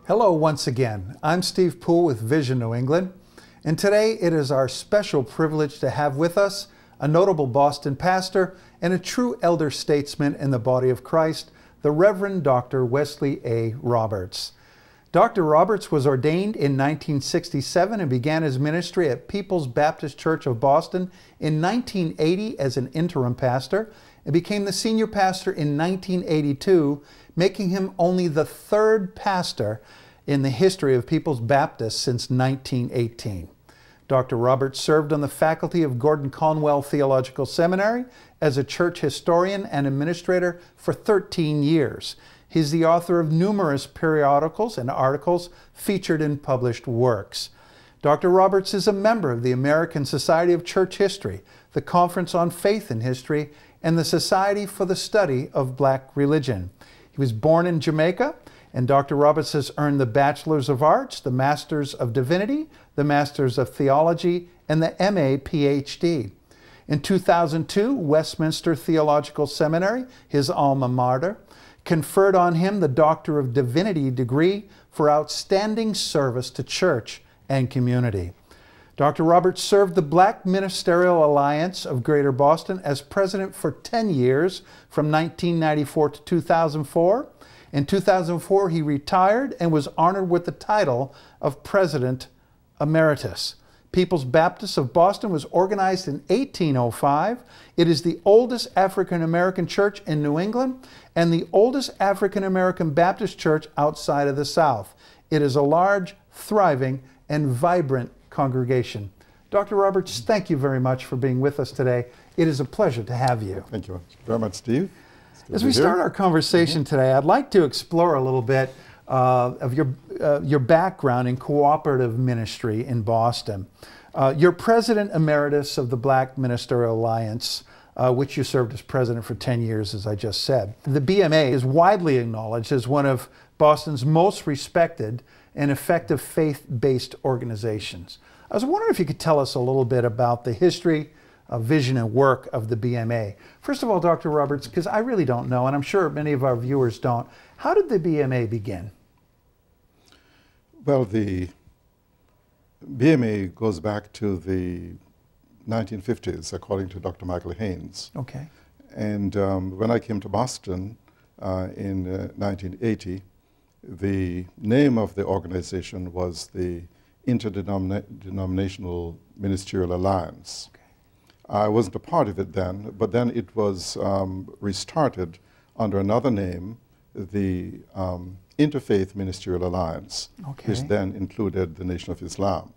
Hello once again. I'm Steve Poole with Vision New England, and today it is our special privilege to have with us a notable Boston pastor and a true elder statesman in the body of Christ, the Reverend Dr. Wesley A. Roberts. Dr. Roberts was ordained in 1967 and began his ministry at People's Baptist Church of Boston in 1980 as an interim pastor and became the senior pastor in 1982, making him only the third pastor in the history of People's Baptist since 1918. Dr. Roberts served on the faculty of Gordon Conwell Theological Seminary as a church historian and administrator for 13 years. He's the author of numerous periodicals and articles featured in published works. Dr. Roberts is a member of the American Society of Church History, the Conference on Faith and History, and the Society for the Study of Black Religion. He was born in Jamaica, and Dr. Roberts has earned the Bachelor's of Arts, the Master's of Divinity, the Master's of Theology, and the MA PhD. In 2002, Westminster Theological Seminary, his alma mater, conferred on him the Doctor of Divinity degree for outstanding service to church and community. Dr. Roberts served the Black Ministerial Alliance of Greater Boston as president for 10 years, from 1994 to 2004. In 2004, he retired and was honored with the title of President Emeritus. People's Baptist of Boston was organized in 1805. It is the oldest African American church in New England and the oldest African American Baptist church outside of the South. It is a large, thriving, and vibrant congregation. Dr. Roberts, thank you very much for being with us today. It is a pleasure to have you. Thank you very much, Steve. As we start our conversation today, I'd like to explore a little bit of your background in cooperative ministry in Boston. You're President Emeritus of the Black Ministerial Alliance, which you served as president for 10 years, as I just said. The BMA is widely acknowledged as one of Boston's most respected and effective faith-based organizations. I was wondering if you could tell us a little bit about the history, vision, and work of the BMA. First of all, Dr. Roberts, because I really don't know, and I'm sure many of our viewers don't, how did the BMA begin? Well, the BMA goes back to the 1950s, according to Dr. Michael Haynes. Okay. And when I came to Boston in 1980, the name of the organization was the Interdenominational Ministerial Alliance. Okay. I wasn't a part of it then, but then it was restarted under another name, the Interfaith Ministerial Alliance, okay, which then included the Nation of Islam.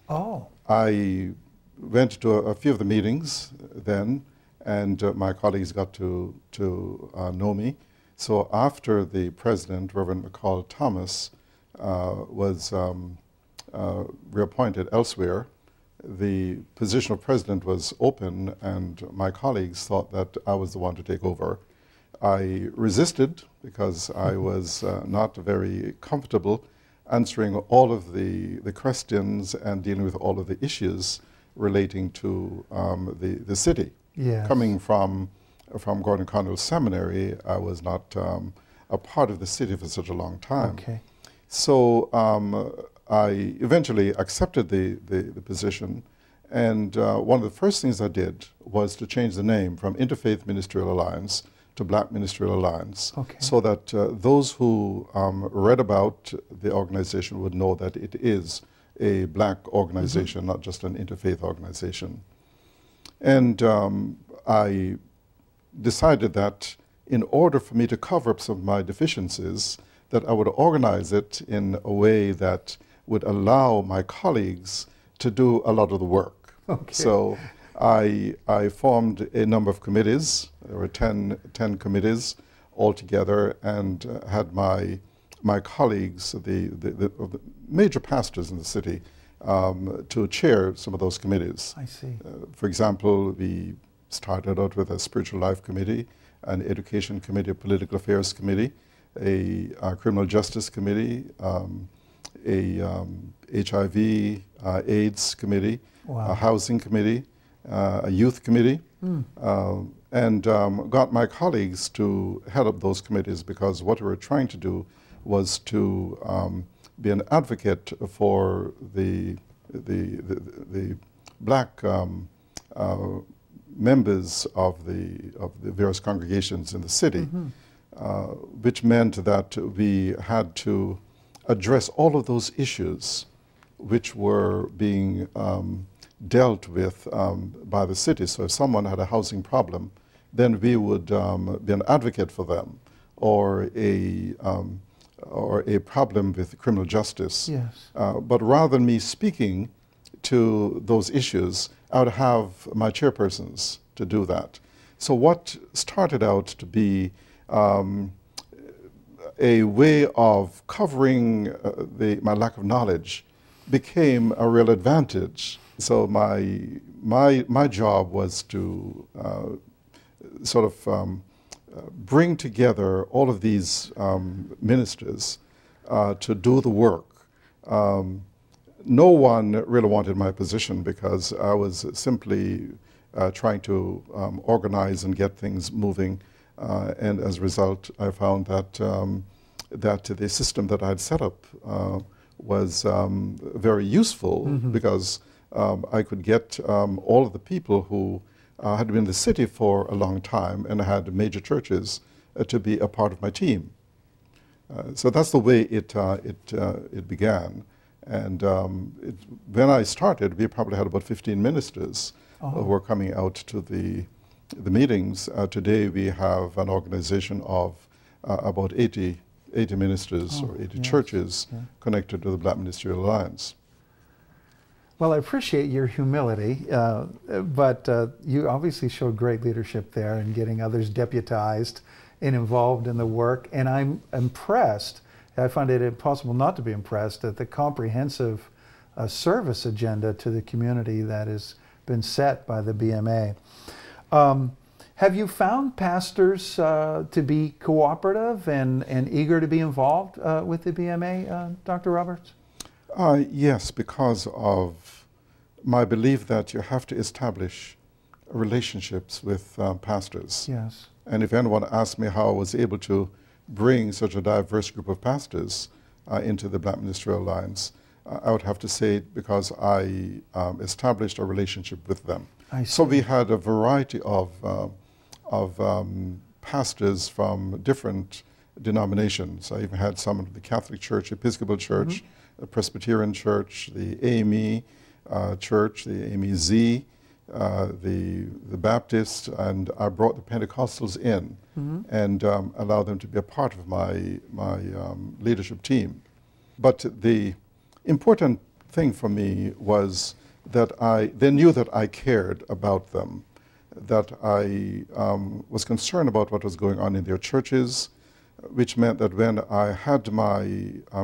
Oh. I went to a few of the meetings then, and my colleagues got to know me. So after the president, Reverend McCall Thomas, was reappointed elsewhere, the position of president was open, and my colleagues thought that I was the one to take over. I resisted because I was not very comfortable answering all of the questions and dealing with all of the issues relating to the city. Yes. Coming from Gordon Conwell Seminary, I was not a part of the city for such a long time. Okay. So I eventually accepted the position, and one of the first things I did was to change the name from Interfaith Ministerial Alliance to Black Ministerial Alliance, okay, so that those who read about the organization would know that it is a black organization, not just an interfaith organization. And I decided that in order for me to cover up some of my deficiencies, that I would organize it in a way that would allow my colleagues to do a lot of the work. Okay. So I formed a number of committees. There were 10 committees altogether, and had my colleagues, the major pastors in the city, to chair some of those committees. I see. For example, we started out with a spiritual life committee, an education committee, a political affairs committee, a criminal justice committee, a HIV AIDS committee, wow, a housing committee, a youth committee, and got my colleagues to head up those committees, because what we were trying to do was to be an advocate for the black members of the various congregations in the city, which meant that we had to address all of those issues which were being dealt with by the city. So if someone had a housing problem, then we would be an advocate for them, or a problem with criminal justice. Yes. But rather than me speaking to those issues, I would have my chairpersons to do that. So what started out to be a way of covering my lack of knowledge became a real advantage. So my job was to sort of bring together all of these ministers to do the work. No one really wanted my position because I was simply trying to organize and get things moving, and as a result, I found that that the system that I had set up was very useful, because I could get all of the people who had been in the city for a long time and had major churches to be a part of my team. So that's the way it began. And when I started, we probably had about 15 ministers who were coming out to the meetings. Today we have an organization of about 80 ministers or 80 churches connected to the Black Ministerial Alliance. Well, I appreciate your humility, but you obviously showed great leadership there in getting others deputized and involved in the work. And I'm impressed, I find it impossible not to be impressed at the comprehensive service agenda to the community that has been set by the BMA. Have you found pastors to be cooperative and eager to be involved with the BMA, Dr. Roberts? Yes, because of my belief that you have to establish relationships with pastors. Yes. And if anyone asked me how I was able to bring such a diverse group of pastors into the Black Ministerial Alliance, I would have to say because I established a relationship with them. So we had a variety of pastors from different denominations. I even had some of the Catholic Church, Episcopal Church, the Presbyterian Church, the AME Church, the AME-Z, the Baptist, and I brought the Pentecostals in and allowed them to be a part of my leadership team. But the important thing for me was that they knew that I cared about them, that I was concerned about what was going on in their churches, which meant that when I had my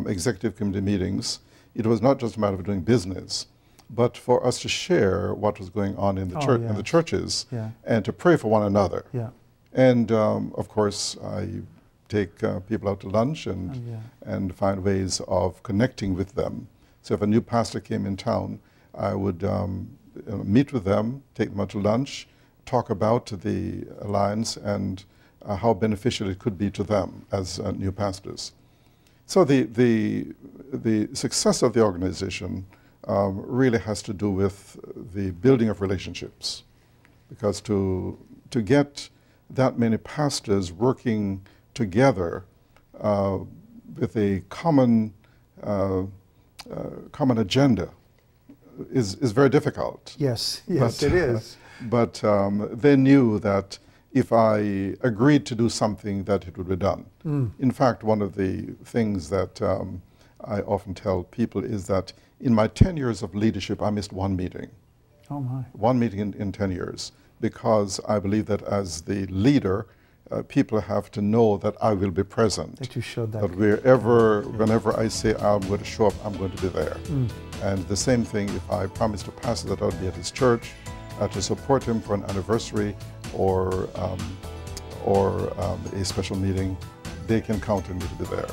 executive committee meetings, it was not just a matter of doing business, but for us to share what was going on in the church, in the churches, and to pray for one another. And of course, I take people out to lunch and find ways of connecting with them. So if a new pastor came in town, I would meet with them, take them out to lunch, talk about the alliance and how beneficial it could be to them as new pastors. So the success of the organization really has to do with the building of relationships, because to get that many pastors working together with a common agenda is very difficult. Yes, yes, it is. But they knew that if I agreed to do something, that it would be done. In fact, one of the things that I often tell people is that in my 10 years of leadership, I missed one meeting. Oh my. One meeting in 10 years, because I believe that as the leader, people have to know that I will be present. That you showed that. That whenever I say I'm going to show up, I'm going to be there. And the same thing, if I promised a pastor that I would be at his church to support him for an anniversary or a special meeting, they can count on me to be there.